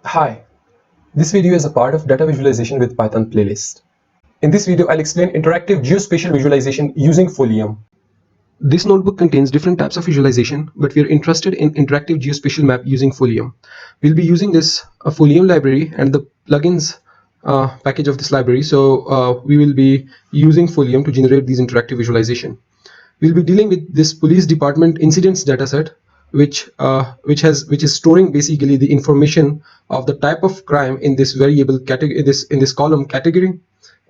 Hi, this video is a part of Data Visualization with Python playlist. In this video, I'll explain interactive geospatial visualization using Folium. This notebook contains different types of visualization, but we are interested in interactive geospatial map using Folium. We'll be using this Folium library and the plugins package of this library. So we will be using Folium to generate these interactive visualization. We'll be dealing with this police department incidents dataset, which is storing basically the information of the type of crime in this variable category, in this column category,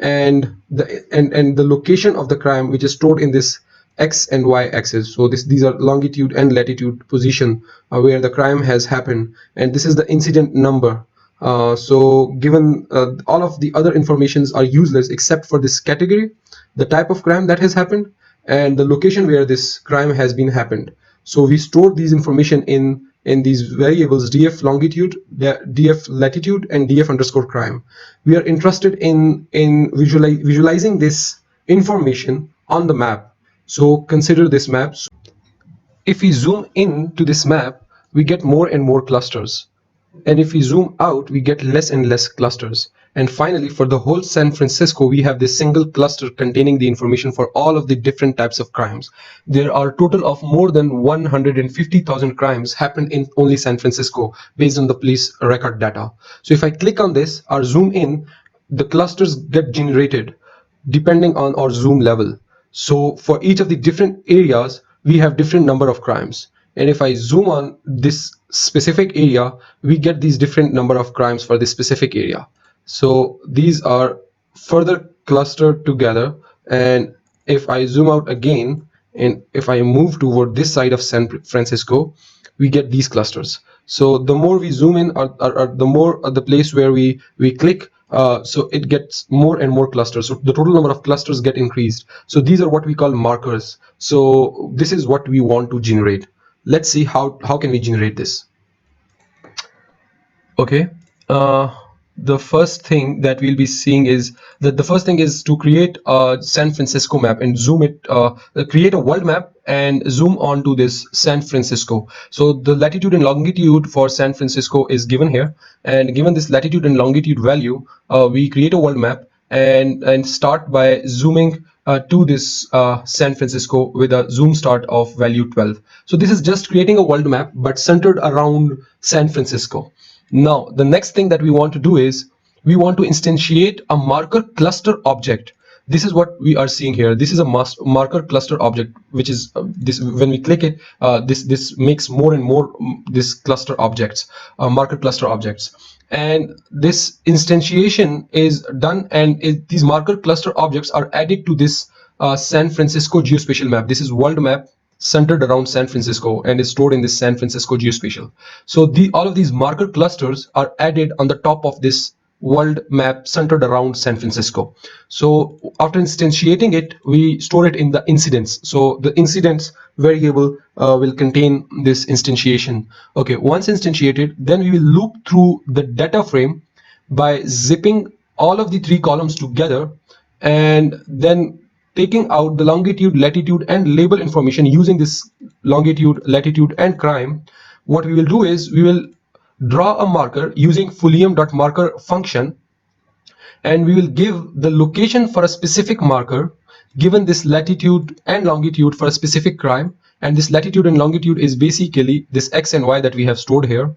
and the location of the crime, which is stored in this x and y axis. So these are longitude and latitude position where the crime has happened, and this is the incident number. So given all of the other informations are useless except for this category, the type of crime that has happened, and the location where this crime has been happened. So we store these information in these variables df longitude, df latitude, and df underscore crime. We are interested in visualizing this information on the map. So consider this map. If we zoom in to this map, we get more and more clusters. And if we zoom out, we get less and less clusters. And finally, for the whole San Francisco, we have this single cluster containing the information for all of the different types of crimes. There are a total of more than 150,000 crimes happened in only San Francisco based on the police record data. So if I click on this or zoom in, the clusters get generated depending on our zoom level. So for each of the different areas, we have different number of crimes. And if I zoom on this specific area, we get these different number of crimes for this specific area. So these are further clustered together. And if I zoom out again, and if I move toward this side of San Francisco, we get these clusters. So the more we zoom in, or the more the place where we click, so it gets more and more clusters. So the total number of clusters get increased. So these are what we call markers. So this is what we want to generate. Let's see how can we generate this. Okay, the first thing that we'll be seeing is that the first thing is to create a San Francisco map and zoom it, create a world map and zoom onto this San Francisco. So the latitude and longitude for San Francisco is given here, and given this latitude and longitude value, we create a world map and start by zooming to this San Francisco with a zoom start of value 12. So this is just creating a world map but centered around San Francisco. Now, the next thing that we want to do is we want to instantiate a marker cluster object. This is what we are seeing here. This is a marker cluster object, which is this. When we click it, this makes more and more this cluster objects, marker cluster objects. And this instantiation is done, and these marker cluster objects are added to this San Francisco geospatial map. This is world map centered around San Francisco and is stored in this San Francisco geospatial. So all of these marker clusters are added on the top of this world map centered around San Francisco. So after instantiating it, we store it in the incidents. So the incidents variable will contain this instantiation. Okay, once instantiated, then we will loop through the data frame by zipping all of the three columns together and then taking out the longitude, latitude, and label information using this longitude, latitude, and crime. What we will do is we will draw a marker using folium.marker function, and we will give the location for a specific marker given this latitude and longitude for a specific crime. And this latitude and longitude is basically this x and y that we have stored here.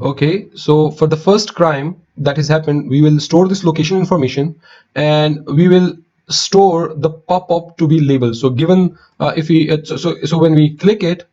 Okay, so for the first crime that has happened, we will store this location information, and we will store the pop-up to be labeled. So given if we so when we click it,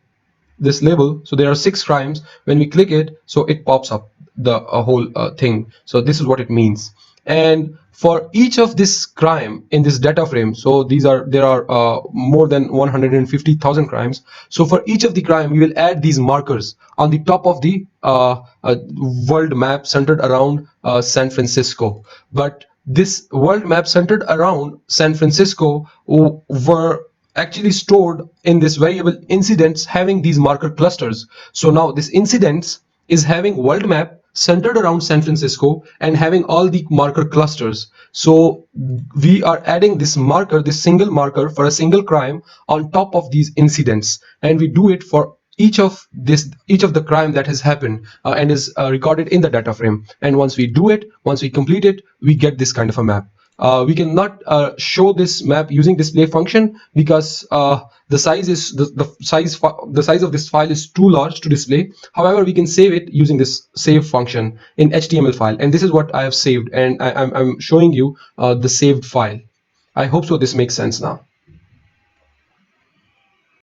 this label, so there are 6 crimes. When we click it, so it pops up the whole thing. So this is what it means. And for each of this crime in this data frame, so there are more than 150,000 crimes. So for each of the crime, we will add these markers on the top of the world map centered around San Francisco. But this world map centered around San Francisco were actually stored in this variable incidents having these marker clusters. So now this incidents is having world map centered around San Francisco and having all the marker clusters. So we are adding this marker, this single marker for a single crime on top of these incidents, and we do it for each of the crime that has happened and is recorded in the data frame. And once we do it, once we complete it, we get this kind of a map. We cannot show this map using display function because the size of this file is too large to display. However, we can save it using this save function in HTML file, and this is what I have saved, and I'm showing you the saved file. I hope so this makes sense now.